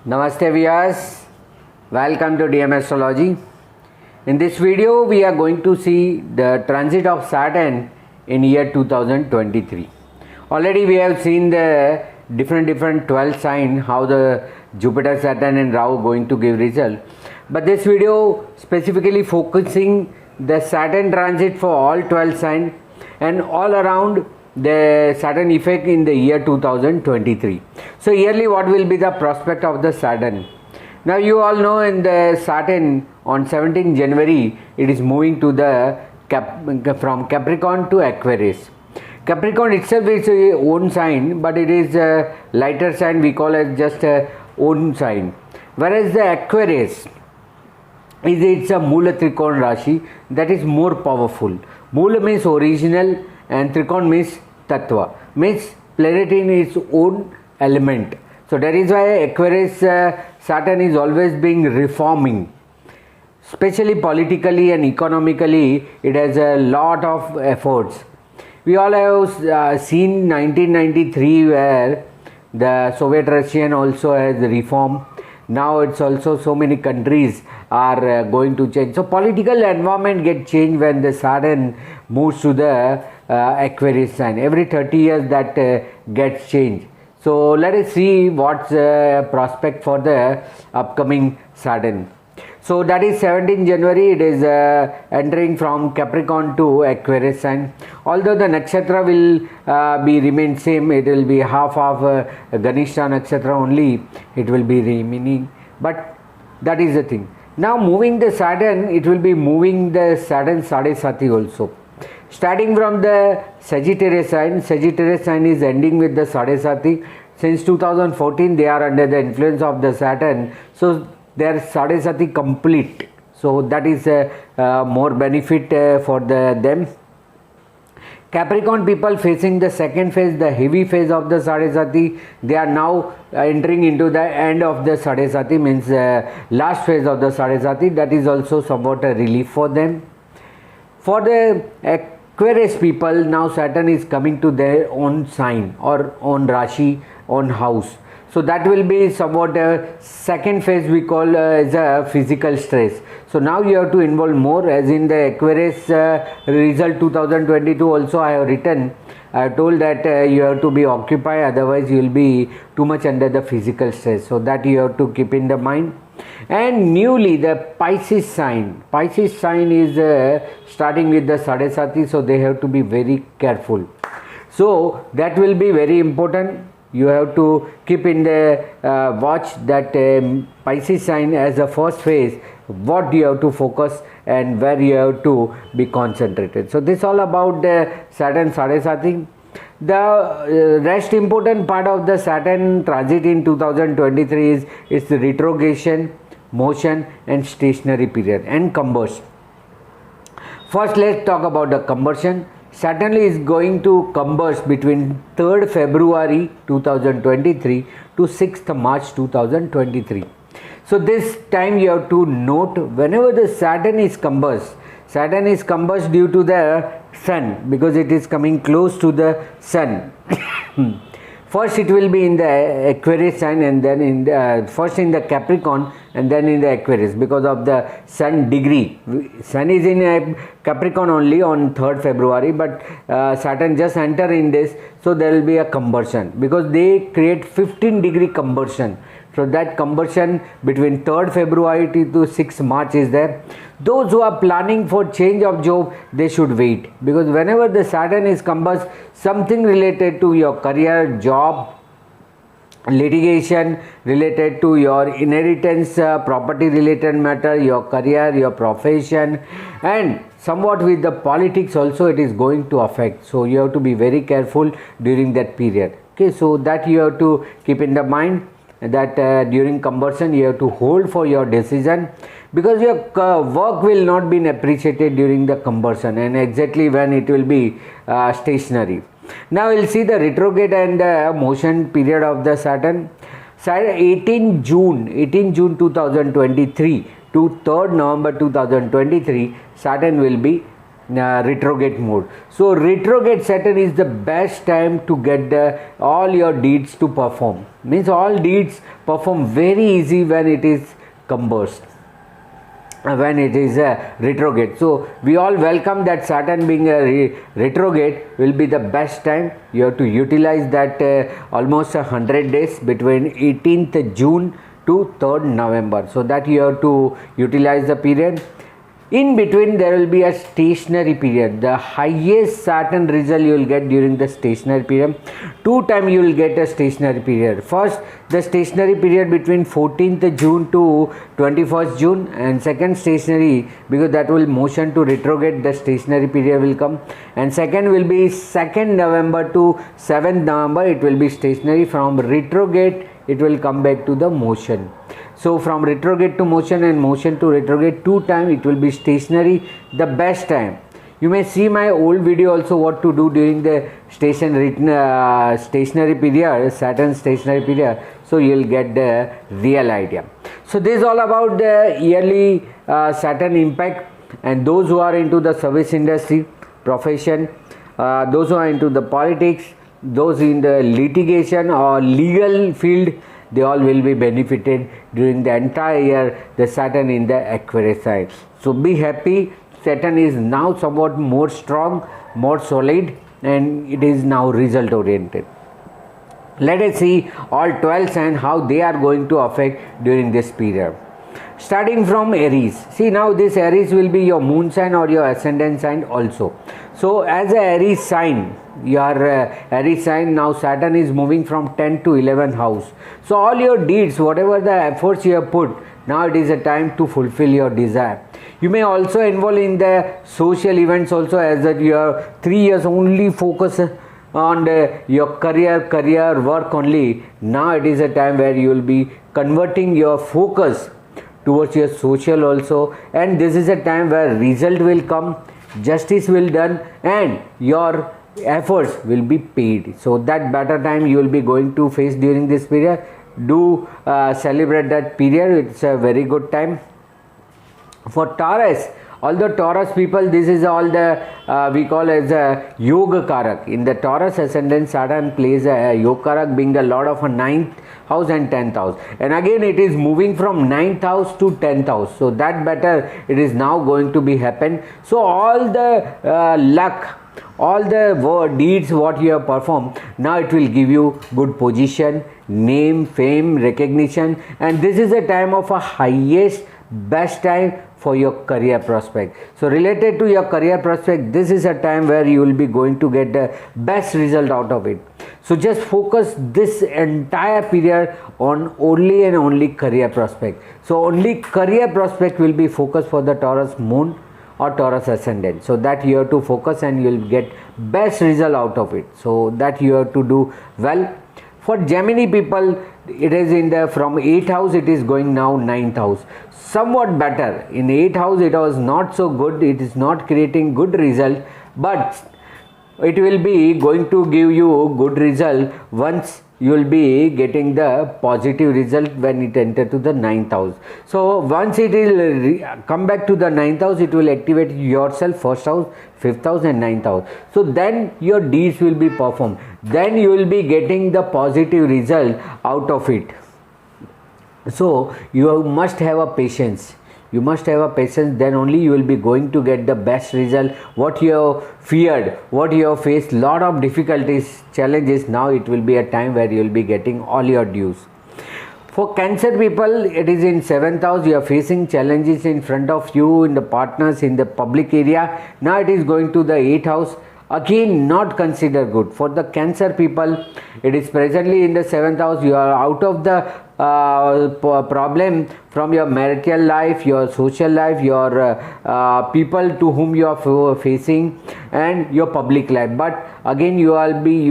Namaste Viewers, welcome to DM Astrology. In this video we are going to see the transit of Saturn in year 2023. Already we have seen the different 12 sign, how the Jupiter, Saturn and Rahu going to give result. But this video specifically focusing the Saturn transit for all 12 sign and all around the Saturn effect in the year 2023. So yearly what will be the prospect of the Saturn? Now you all know in the Saturn on 17 January it is moving to the from Capricorn to Aquarius. Capricorn itself is a own sign, but it is a lighter sign, we call it just a own sign. Whereas the Aquarius it's a Mula Trikon Rashi, that is more powerful. Mula means original and Trikon means Tattva, means planetary in its own element. So that is why Aquarius Saturn is always being reforming, especially politically and economically. It has a lot of efforts. We all have seen 1993 where the Soviet Russian also has reform. Now it's also so many countries are going to change. So political environment get changed when the Saturn moves to the Aquarius sign. Every 30 years that gets changed. So let us see what's prospect for the upcoming Saturn. So that is 17 January, it is entering from Capricorn to Aquarius sign. Although the nakshatra will be remain same, it will be half of Ganesha nakshatra only, it will be remaining. But that is the thing. Now moving the Saturn, it will be moving the Saturn Sade Sati also. Starting from the Sagittarius sign is ending with the Sade Sati. Since 2014 they are under the influence of the Saturn. So their Sade Sati complete. So that is more benefit for them. Capricorn people facing the second phase, the heavy phase of the Sade Sati, they are now entering into the end of the Sade Sati, means last phase of the Sade Sati. That is also somewhat a relief for them. For the Aquarius people, now Saturn is coming to their own sign or own Rashi, own house. So that will be somewhat a second phase we call as a physical stress. So now you have to involve more, as in the Aquarius result 2022 also I have written. I have told that you have to be occupied, otherwise you will be too much under the physical stress. So that you have to keep in the mind. And newly the Pisces sign is starting with the Sade Sati, so they have to be very careful. So that will be very important. You have to keep in the watch that Pisces sign as a first phase, what you have to focus and where you have to be concentrated. So this all about the Saturn Sade Sati. The rest important part of the Saturn transit in 2023 is the retrogression, motion and stationary period and combustion. First let's talk about the combustion. Saturn is going to combust between 3rd February 2023 to 6th March 2023. So this time you have to note, whenever the Saturn is combust due to the Sun, because it is coming close to the Sun. First it will be in the Aquarius sign and then in the, first in the Capricorn and then in the Aquarius, because of the Sun degree. Sun is in Capricorn only on 3rd February, but Saturn just enter in this, so there will be a combustion because they create 15-degree combustion. So that combustion between 3rd February to 6th March is there. Those who are planning for change of job, they should wait, because whenever the Saturn is combust, something related to your career, job, litigation, related to your inheritance, property related matter, your career, your profession, and somewhat with the politics also it is going to affect. So you have to be very careful during that period. Okay, so that you have to keep in the mind that during combustion you have to hold for your decision, because your work will not be appreciated during the combustion and exactly when it will be stationary. Now we'll see the retrograde and motion period of the Saturn. 18 June 2023 to 3rd November 2023, Saturn will be retrograde mode. So retrograde Saturn is the best time to get all your deeds to perform. Means all deeds perform very easy when it is combust, when it is a retrograde. So we all welcome that Saturn being a retrograde will be the best time. You have to utilize that almost 100 days between 18th June to 3rd November. So that you have to utilize the period. In between there will be a stationary period. The highest Saturn result you will get during the stationary period. 2 times you will get a stationary period. First, the stationary period between 14th June to 21st June, and second stationary, because that will motion to retrograde, the stationary period will come, and second will be 2nd November to 7th November. It will be stationary. From retrograde it will come back to the motion. So from retrograde to motion and motion to retrograde, 2 times it will be stationary, the best time. You may see my old video also what to do during the stationary period, Saturn stationary period. So you will get the real idea. So this is all about the yearly Saturn impact, and those who are into the service industry, profession, those who are into the politics, those in the litigation or legal field, they all will be benefited during the entire year, the Saturn in the Aquarius sign. So be happy. Saturn is now somewhat more strong, more solid, and it is now result oriented. Let us see all 12 signs how they are going to affect during this period. Starting from Aries. See, now this Aries will be your moon sign or your ascendant sign also. So as a Aries sign, your Aries sign, now Saturn is moving from 10th to 11th house. So all your deeds, whatever the efforts you have put, now it is a time to fulfill your desire. You may also involve in the social events also, as that your 3 years only focus on your career work only. Now it is a time where you will be converting your focus towards your social also, and this is a time where result will come, justice will done, and your efforts will be paid. So that better time you will be going to face during this period. Do celebrate that period. It's a very good time. For Taurus, although Taurus people, this is all the we call as a yoga karak. In the Taurus ascendant, Saturn plays a yoga karak, being the lord of a 9th house and 10th house, and again it is moving from 9th house to 10th house. So that better it is now going to be happen. So all the luck, all the deeds what you have performed, now it will give you good position, name, fame, recognition, and this is a time of a highest best time for your career prospect. So related to your career prospect, this is a time where you will be going to get the best result out of it. So just focus this entire period on only and only career prospect. So only career prospect will be focused for the Taurus moon or Taurus ascendant. So that you have to focus and you will get best result out of it. So that you have to do well. For Gemini people, it is in the from 8th house, it is going now 9th house. Somewhat better. In 8th house it was not so good, it is not creating good result, but it will be going to give you good result once you will be getting the positive result when it enter to the 9th house. So once it will come back to the 9th house, it will activate yourself 1st house, 5th house and 9th house. So then your deeds will be performed. Then you will be getting the positive result out of it. So you must have a patience. You must have a patience, then only you will be going to get the best result. What you have feared, what you have faced, lot of difficulties, challenges, now it will be a time where you will be getting all your dues. For Cancer people, it is in 7th house, you are facing challenges in front of you, in the partners, in the public area. Now it is going to the 8th house. Again, not considered good. For the Cancer people, it is presently in the 7th house. You are out of the problem from your marital life, your social life, your people to whom you are facing, and your public life. But again, you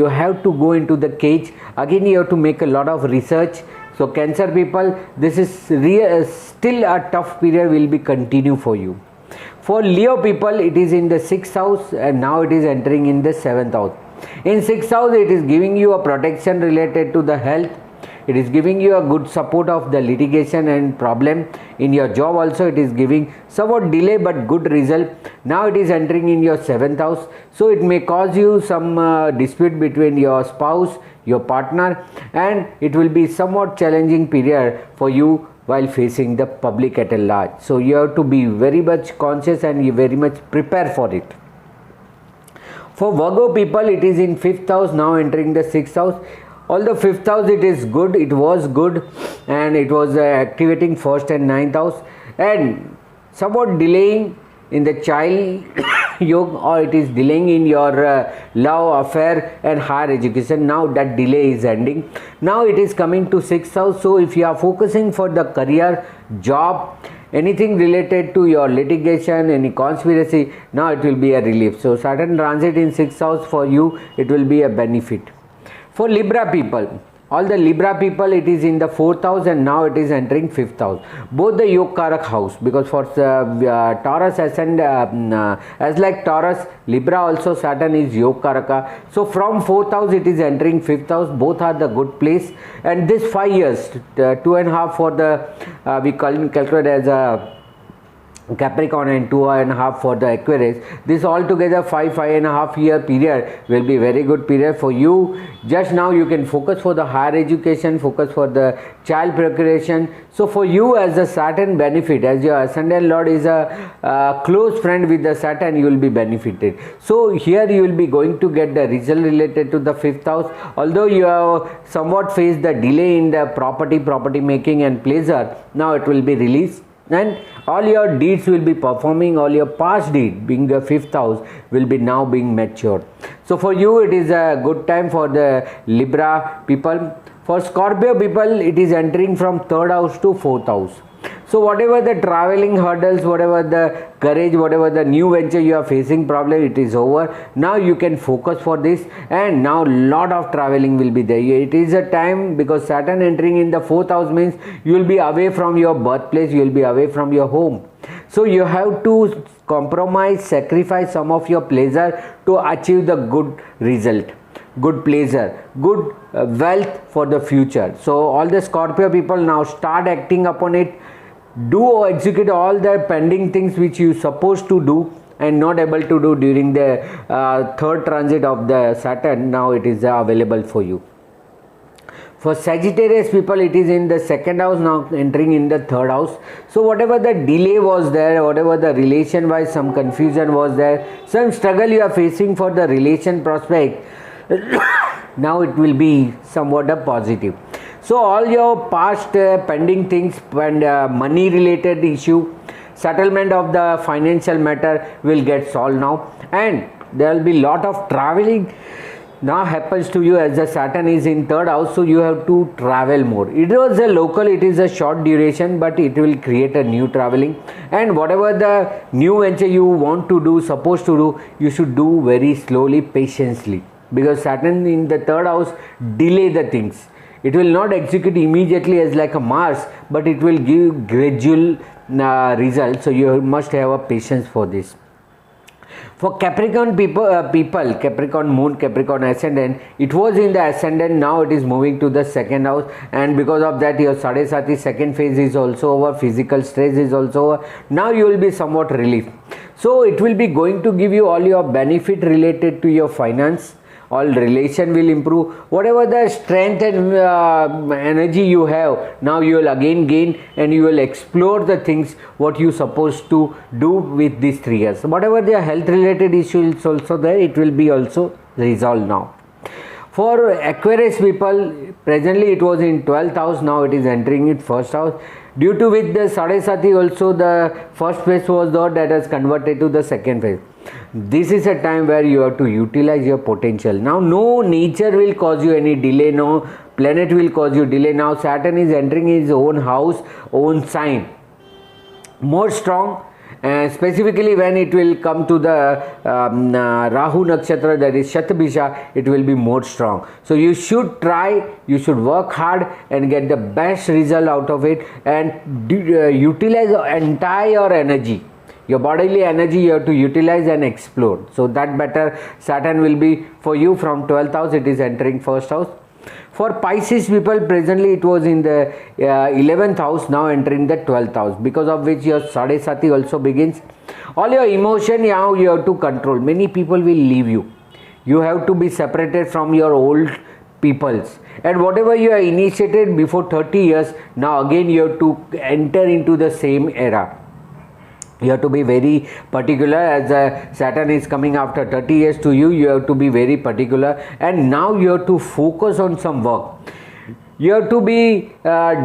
have to go into the cage. Again, you have to make a lot of research. So Cancer people, this is still a tough period will be continue for you. For Leo people, it is in the 6th house and now it is entering in the 7th house. In 6th house, it is giving you a protection related to the health, It is giving you a good support of the litigation and problem. In your job also it is giving somewhat delay but good result. Now it is entering in your 7th house, so it may cause you some dispute between your spouse, your partner, and it will be somewhat challenging period for you while facing the public at a large. So you have to be very much conscious and you very much prepare for it. For Virgo people, it is in 5th house, now entering the 6th house. Although 5th house it is good, it was good, and it was activating 1st and 9th house, and somewhat delaying in the child yoga, or it is delaying in your love affair and higher education. Now that delay is ending. Now it is coming to 6th house. So if you are focusing for the career, job, anything related to your litigation, any conspiracy, now it will be a relief. So Saturn transit in 6th house for you, it will be a benefit. For Libra people, all the Libra people, it is in the 4th house and now it is entering 5th house. Both the Yogkarak house, because for Taurus ascend, as like Taurus, Libra also Saturn is Yogkaraka. So from 4th house it is entering 5th house. Both are the good place. And this 5 years, 2.5 for the, we calculate as a Capricorn and 2.5 for the Aquarius. This altogether 5.5 year period will be very good period for you. Just now you can focus for the higher education, focus for the child procreation. So for you as a Saturn benefit, as your ascendant lord is a close friend with the Saturn, you will be benefited. So here you will be going to get the result related to the 5th house. Although you have somewhat faced the delay in the property making and pleasure, now it will be released. And all your deeds will be performing, all your past deed being the 5th house will be now being matured. So for you it is a good time for the Libra people. For Scorpio people, it is entering from 3rd house to 4th house. So whatever the traveling hurdles, whatever the courage, whatever the new venture you are facing problem, it is over. Now you can focus for this, and now lot of traveling will be there. It is a time, because Saturn entering in the 4th house means you will be away from your birthplace, you will be away from your home. So you have to compromise, sacrifice some of your pleasure to achieve the good result, good pleasure, good wealth for the future. So all the Scorpio people now start acting upon it. Do or execute all the pending things which you supposed to do and not able to do during the 3rd transit of the Saturn. Now it is available for you. For Sagittarius people, it is in the 2nd house, now entering in the 3rd house. So whatever the delay was there, whatever the relation wise some confusion was there, some struggle you are facing for the relation prospect, now it will be somewhat a positive. So all your past pending things and money related issue, settlement of the financial matter will get solved now, and there will be lot of traveling now happens to you as the Saturn is in 3rd house. So you have to travel more. It was a local, it is a short duration, but it will create a new traveling, and whatever the new venture you want to do, supposed to do, you should do very slowly, patiently, because Saturn in the 3rd house delay the things. It will not execute immediately as like a Mars, but it will give gradual results. So you must have a patience for this. For Capricorn people, Capricorn moon, Capricorn ascendant, it was in the ascendant, now it is moving to the 2nd house, and because of that your Sade Sati 2nd phase is also over, physical stress is also over. Now you will be somewhat relieved. So it will be going to give you all your benefit related to your finance. All relation will improve. Whatever the strength and energy you have, now you will again gain, and you will explore the things what you supposed to do with these 3 years. Whatever the health related issue is also there, it will be also resolved now. For Aquarius people, presently it was in 12th house, now it is entering in 1st house. Due to which the Sade Sati also the 1st phase was there, that has converted to the 2nd phase. This is a time where you have to utilize your potential. Now no nature will cause you any delay, no planet will cause you delay. Now Saturn is entering his own house, own sign, more strong. Specifically when it will come to the Rahu Nakshatra, that is Shatabhisha, it will be more strong. So you should try, you should work hard and get the best result out of it, and utilize the entire energy. Your bodily energy you have to utilize and explore. So that better Saturn will be for you from 12th house, it is entering 1st house. For Pisces people, presently it was in the 11th house, now entering the 12th house, because of which your Sade Sati also begins. All your emotion now you have to control. Many people will leave you. You have to be separated from your old peoples, and whatever you have initiated before 30 years, now again you have to enter into the same era. You have to be very particular, as Saturn is coming after 30 years to you. You have to be very particular, and now you have to focus on some work. You have to be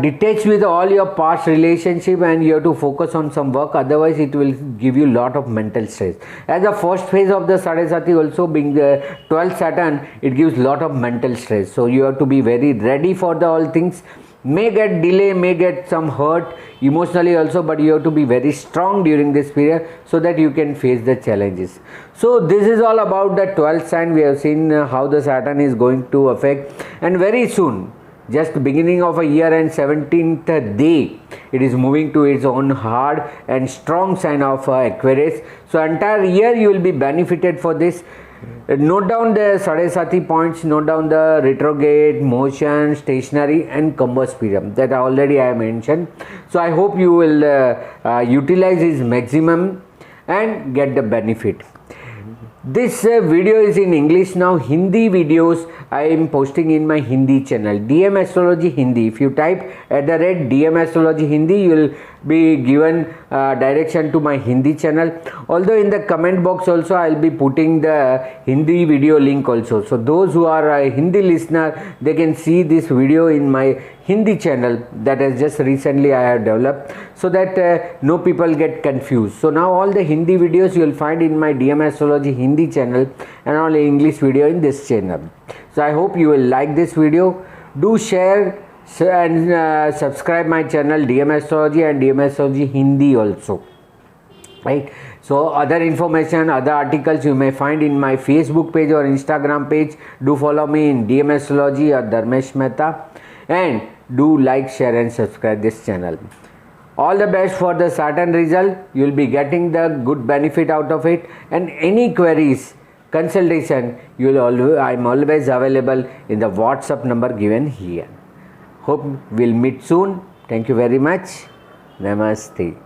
detached with all your past relationship, and you have to focus on some work, otherwise it will give you lot of mental stress. As the first phase of the Sade Sati also being the 12th Saturn, it gives lot of mental stress. So you have to be very ready for the all things. May get delay, may get some hurt emotionally also, but you have to be very strong during this period so that you can face the challenges. So this is all about the 12th sign. We have seen how the Saturn is going to affect, and very soon, just beginning of a year and 17th day, it is moving to its own hard and strong sign of Aquarius. So entire year you will be benefited for this. Note down the Sade Sati points, note down the retrograde, motion, stationary and combust period that already I mentioned. So I hope you will utilize its maximum and get the benefit. This video is in English now. Hindi videos I am posting in my Hindi channel, DM Astrology Hindi. If you type @DM Astrology Hindi, you will be given direction to my Hindi channel. Although in the comment box also I will be putting the Hindi video link also. So those who are a Hindi listener, they can see this video in my Hindi channel that has just recently I have developed, so that no people get confused. So now all the Hindi videos you will find in my DM Astrology Hindi channel, and all English video in this channel. So I hope you will like this video. Do share and subscribe my channel DM Astrology and DM Astrology Hindi also, right? So other information, other articles you may find in my Facebook page or Instagram page. Do follow me in DM Astrology or Dharmesh Mehta, and do like, share and subscribe this channel. All the best for the Saturn result. You will be getting the good benefit out of it, and any queries, consultation, you will always, I am always available in the WhatsApp number given here. Hope we'll meet soon. Thank you very much. Namaste.